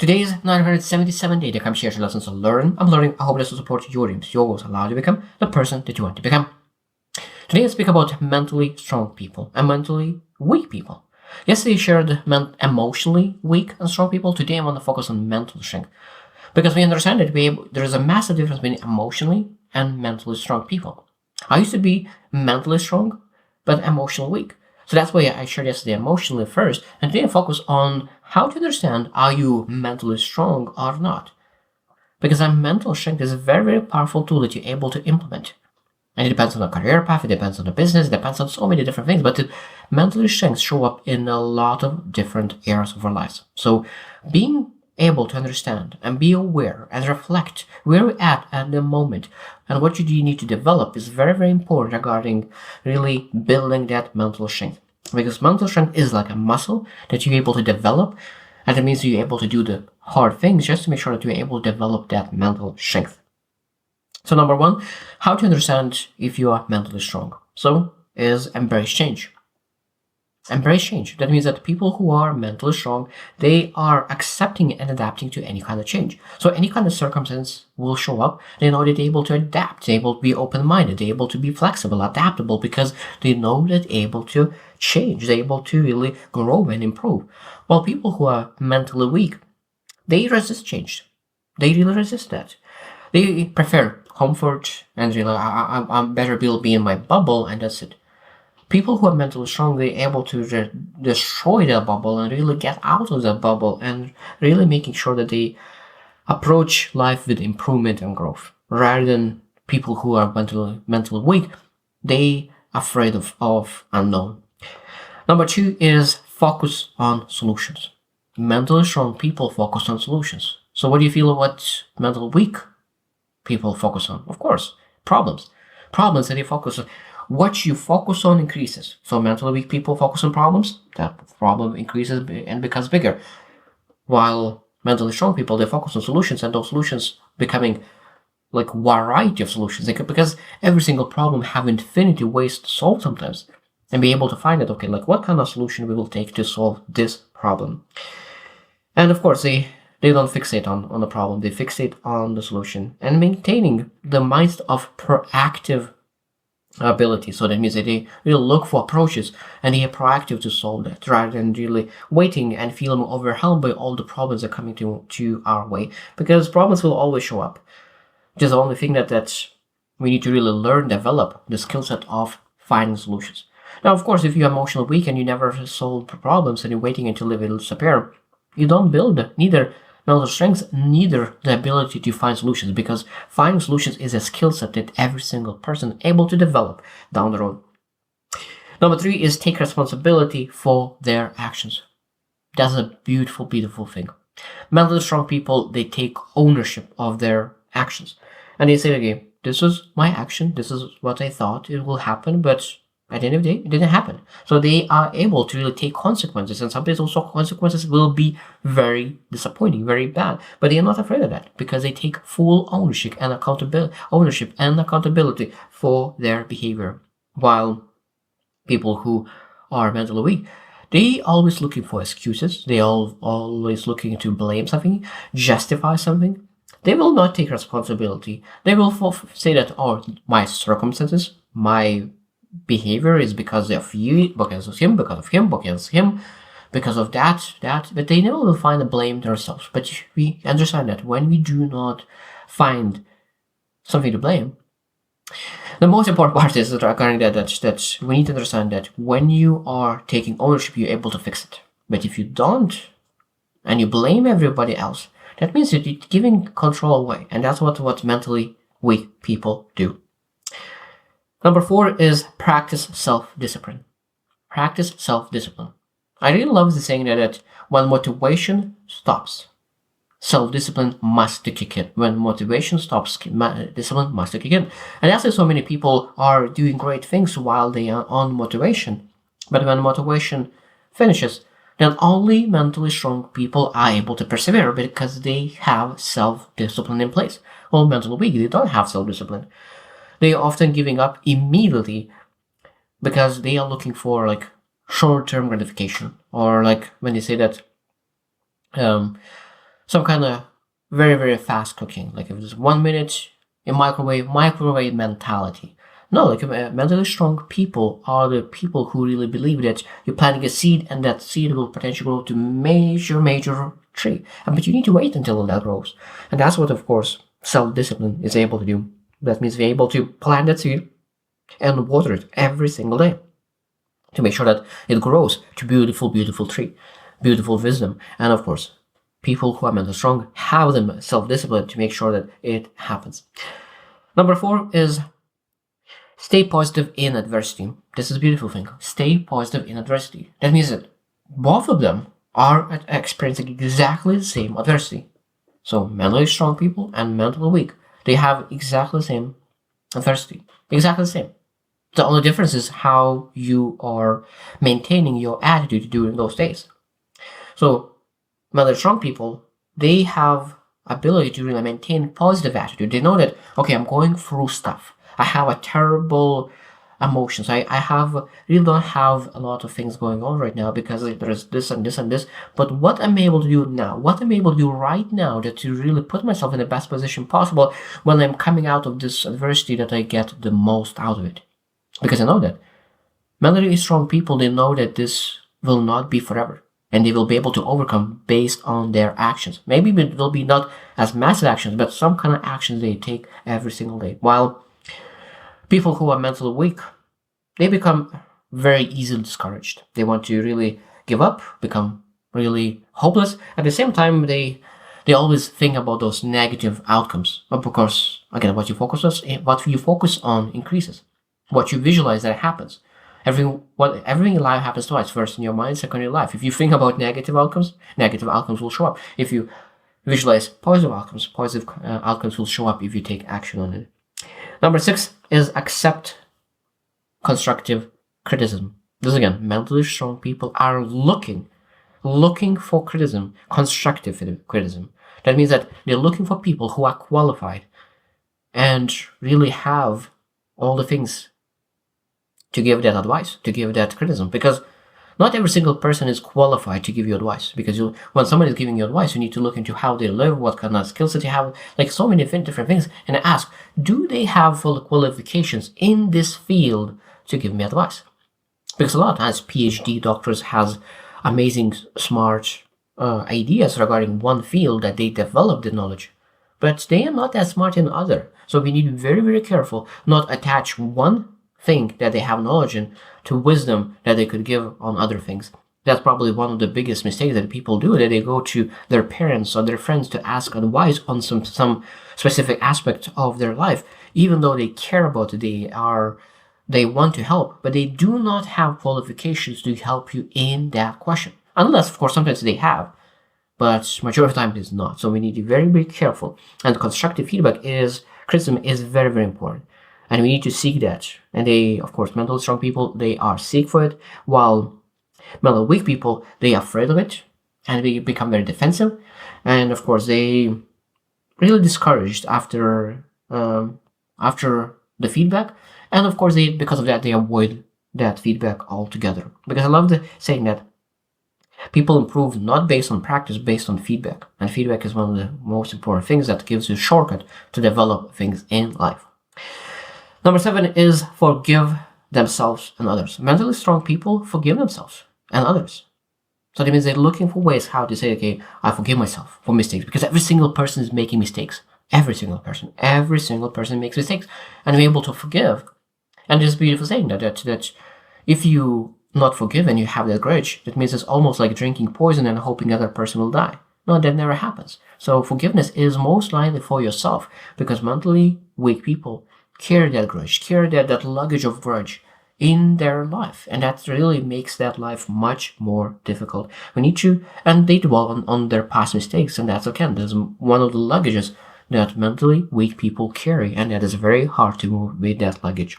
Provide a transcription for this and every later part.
Today is 977 day to come share your lessons on learn. I'm learning. I hope this will support your dreams. Your goals allow you to become the person that you want to become. Today I speak about mentally strong people and mentally weak people. Yesterday I shared emotionally weak and strong people. Today I want to focus on mental strength. Because we understand that there is a massive difference between emotionally and mentally strong people. I used to be mentally strong, but emotionally weak. So that's why I shared yesterday emotionally first, and today I focus on how to understand are you mentally strong or not. Because a mental strength is a very, very powerful tool that you're able to implement. And it depends on the career path, it depends on the business, it depends on so many different things, but mental strengths show up in a lot of different areas of our lives. So being able to understand and be aware and reflect where we're at the moment and what you do need to develop is very, very important regarding really building that mental strength. Because mental strength is like a muscle that you're able to develop, and it means you're able to do the hard things just to make sure that you're able to develop that mental strength. So number one, how to understand if you are mentally strong. So is embrace change. Embrace change. That means that people who are mentally strong, they are accepting and adapting to any kind of change. So any kind of circumstance will show up. They know that they're able to adapt. They're able to be open-minded. They're able to be flexible, adaptable, because they know that they're able to change. They're able to really grow and improve. While people who are mentally weak, they resist change. They really resist that. They prefer comfort and really, I'm better be in my bubble, and that's it. People who are mentally strong, they're able to destroy that bubble and really get out of that bubble and really making sure that they approach life with improvement and growth. Rather than people who are mentally weak, they afraid of unknown. Number two is focus on solutions. Mentally strong people focus on solutions. So what do you feel what mentally weak people focus on? Of course, problems. Problems that they focus on. What you focus on increases. So mentally weak people focus on problems, that problem increases and becomes bigger. While mentally strong people, they focus on solutions, and those solutions becoming like variety of solutions. Because every single problem have infinity ways to solve sometimes. And be able to find it, okay, like what kind of solution we will take to solve this problem. And of course, they don't fixate on the problem, they fixate on the solution. And maintaining the mindset of proactive ability. So that means that they really look for approaches and they are proactive to solve that rather than really waiting and feeling overwhelmed by all the problems that are coming to our way. Because problems will always show up. Just the only thing that we need to really learn, develop the skill set of finding solutions. Now, of course, if you're emotionally weak and you never solve problems and you're waiting until they will disappear, you don't build neither mental strength, neither the ability to find solutions, because finding solutions is a skill set that every single person is able to develop down the road. Number three is take responsibility for their actions. That's a beautiful, beautiful thing. Mentally strong people, they take ownership of their actions. And they say, okay, this is my action, this is what I thought it will happen, but at the end of the day, it didn't happen. So they are able to really take consequences, and sometimes also consequences will be very disappointing, very bad. But they are not afraid of that because they take full ownership and accountability for their behavior. While people who are mentally weak, they always looking for excuses. They always looking to blame something, justify something. They will not take responsibility. They will say that, oh, my circumstances, my behavior is because of you, because of him, because of him, because of him, because of that, but they never will find the blame themselves. But we understand that when we do not find something to blame, the most important part is regarding that we need to understand that when you are taking ownership, you're able to fix it. But if you don't, and you blame everybody else, that means that you're giving control away, and that's what mentally weak people do. Number four is practice self-discipline. Practice self-discipline. I really love the saying that when motivation stops, self-discipline must kick in. When motivation stops, discipline must kick in. And that's why so many people are doing great things while they are on motivation. But when motivation finishes, then only mentally strong people are able to persevere because they have self-discipline in place. Well, mentally weak, they don't have self-discipline. They are often giving up immediately because they are looking for like short-term gratification, or like when they say that some kind of very, very fast cooking. Like if it's 1 minute in microwave mentality. No, like mentally strong people are the people who really believe that you're planting a seed and that seed will potentially grow to major tree. But you need to wait until that grows. And that's what, of course, self-discipline is able to do. That means we're able to plant that seed and water it every single day to make sure that it grows to beautiful tree, beautiful wisdom. And of course, people who are mentally strong have the self-discipline to make sure that it happens. Number 4 is stay positive in adversity. This is a beautiful thing. Stay positive in adversity. That means that both of them are experiencing exactly the same adversity. So mentally strong people and mentally weak, they have exactly the same adversity. Exactly the same. The only difference is how you are maintaining your attitude during those days. So mentally strong people, they have ability to really maintain positive attitude. They know that, okay, I'm going through stuff. I have a terrible emotions. Really don't have a lot of things going on right now because there's this and this and this. But what I'm able to do now, what I'm able to do right now to really put myself in the best position possible when I'm coming out of this adversity, that I get the most out of it. Because I know that mentally strong people, they know that this will not be forever. And they will be able to overcome based on their actions. Maybe it will be not as massive actions, but some kind of actions they take every single day. While people who are mentally weak, they become very easily discouraged. They want to really give up, become really hopeless. At the same time, they always think about those negative outcomes. But because, again, what you focus on increases. What you visualize, that happens. Everything in life happens twice. First in your mind, second in your life. If you think about negative outcomes will show up. If you visualize positive outcomes will show up if you take action on it. Number 6 is accept constructive criticism. This again, mentally strong people are looking for criticism, constructive criticism. That means that they're looking for people who are qualified and really have all the things to give that advice, to give that criticism, because not every single person is qualified to give you advice. Because when someone is giving you advice, you need to look into how they live, what kind of skills that they have, like so many different things, and ask, do they have full qualifications in this field to give me advice? Because a lot of times PhD doctors has amazing, smart ideas regarding one field that they develop the knowledge, but they are not that smart in other. So we need to be very, very careful, not attach one thing that they have knowledge in to wisdom that they could give on other things. That's probably one of the biggest mistakes that people do, that they go to their parents or their friends to ask advice on some specific aspect of their life, even though they care about it, they want to help, but they do not have qualifications to help you in that question. Unless, of course, sometimes they have, but majority of the time it is not. So we need to be very, very careful. And constructive criticism is very, very important. And we need to seek that. And they, of course, mentally strong people, they are seek for it, while mentally weak people, they are afraid of it, and they become very defensive. And of course, they really discouraged after the feedback. And of course, because of that, they avoid that feedback altogether. Because I love the saying that people improve not based on practice, based on feedback. And feedback is one of the most important things that gives you a shortcut to develop things in life. Number 7 is forgive themselves and others. Mentally strong people forgive themselves and others. So that means they're looking for ways how to say, okay, I forgive myself for mistakes, because every single person is making mistakes. Every single person makes mistakes, and we're able to forgive. And there's a beautiful saying that if you not forgive and you have that grudge, that means it's almost like drinking poison and hoping the other person will die. No, that never happens. So forgiveness is most likely for yourself, because mentally weak people carry that grudge, carry that luggage of grudge in their life, and that really makes that life much more difficult. We need to, and they dwell on their past mistakes, and that's there's one of the luggages that mentally weak people carry, and that is very hard to move with that luggage.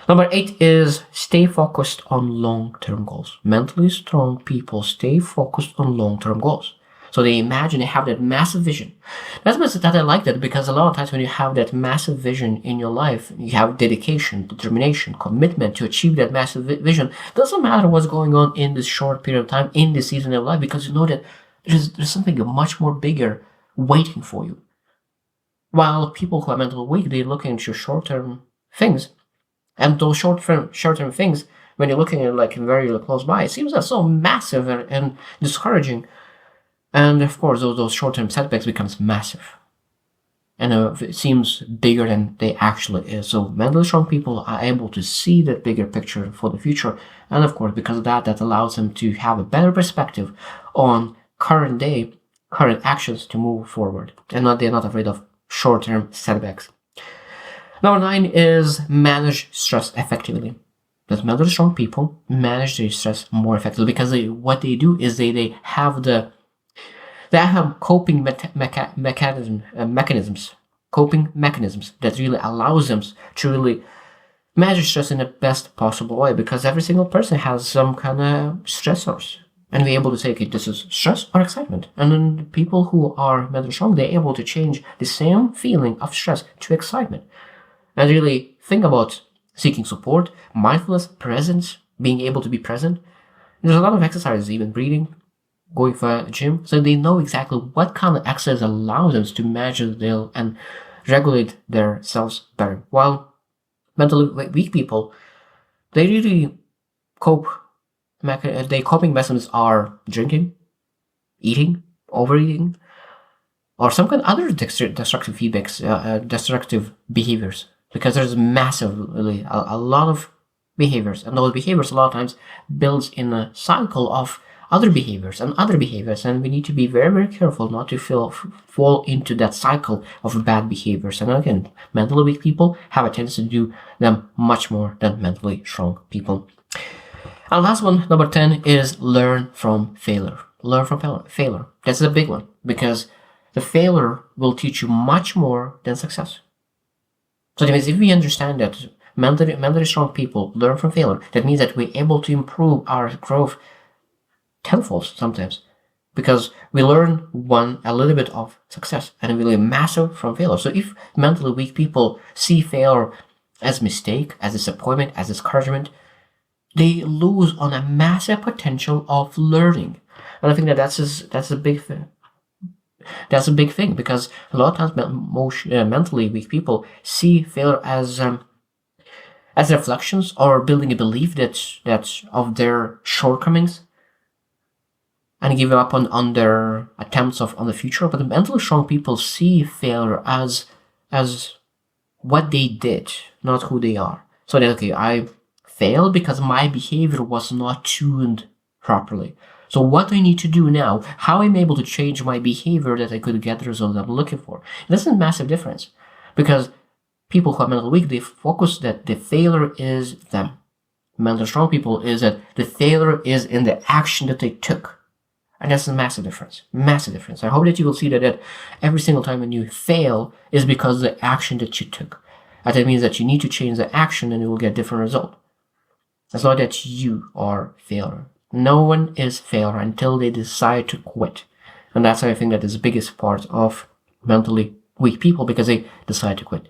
Number 8 is stay focused on long-term goals. Mentally strong people stay focused on long-term goals. So they imagine they have that massive vision. That's that I like that, because a lot of times when you have that massive vision in your life, you have dedication, determination, commitment to achieve that massive vision. Doesn't matter what's going on in this short period of time, in this season of life, because you know that there's something much more bigger waiting for you. While people who are mentally weak, they look into short-term things, and those short-term things, when you're looking at like very close by, it seems so massive and discouraging. And of course, those short-term setbacks becomes massive, and it seems bigger than they actually is. So mentally strong people are able to see that bigger picture for the future, and of course, because of that allows them to have a better perspective on current actions to move forward, and they're not afraid of short-term setbacks. Number 9 is manage stress effectively. That mentally strong people manage their stress more effectively because what they do is they have coping mechanisms that really allows them to really manage stress in the best possible way, because every single person has some kind of stressors. And we're able to say, okay, this is stress or excitement. And then people who are mentally strong, they're able to change the same feeling of stress to excitement. And really think about seeking support, mindfulness, presence, being able to be present. There's a lot of exercises, even breathing, going for a gym. So they know exactly what kind of exercise allows them to measure and regulate their selves better. While mentally weak people, they really their coping mechanisms are drinking, eating, overeating, or some kind of other destructive behaviors. Because there's massively a lot of behaviors, and those behaviors a lot of times builds in a cycle of other behaviors, and we need to be very, very careful not to fall into that cycle of bad behaviors. And again, mentally weak people have a tendency to do them much more than mentally strong people. And last one, number 10, is learn from failure. Learn from failure. That's a big one, because the failure will teach you much more than success. So that means if we understand that mentally strong people learn from failure, that means that we're able to improve our growth tenfold sometimes, because we learn a little bit of success and really massive from failure. So if mentally weak people see failure as mistake, as disappointment, as discouragement, they lose on a massive potential of learning. And I think that's a big thing. That's a big thing, because a lot of times mentally weak people see failure as reflections or building a belief that of their shortcomings, and give up on their attempts on the future. But the mentally strong people see failure as what they did, not who they are. So that, okay, I failed because my behavior was not tuned properly. So what do I need to do now? How am I able to change my behavior that I could get the result I'm looking for? And this is a massive difference, because people who are mentally weak, they focus that the failure is them. Mentally strong people is that the failure is in the action that they took. And that's a massive difference. Massive difference. I hope that you will see that every single time when you fail is because of the action that you took. And that means that you need to change the action and you will get a different result. It's not that you are failure. No one is failure until they decide to quit. And that's why I think that is the biggest part of mentally weak people, because they decide to quit.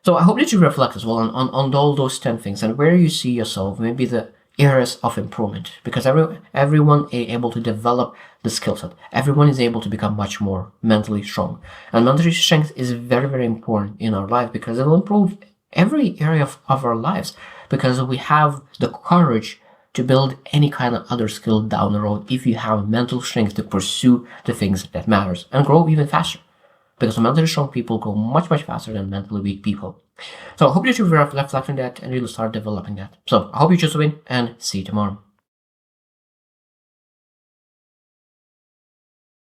So I hope that you reflect as well on all those 10 things and where you see yourself, maybe the areas of improvement, because everyone is able to develop the skill set. Everyone is able to become much more mentally strong. And mental strength is very, very important in our life, because it will improve every area of our lives, because we have the courage to build any kind of other skill down the road if you have mental strength to pursue the things that matters and grow even faster. Because mentally strong people grow much, much faster than mentally weak people. So I hope that you reflect on that and really start developing that. So I hope you choose to win, and see you tomorrow.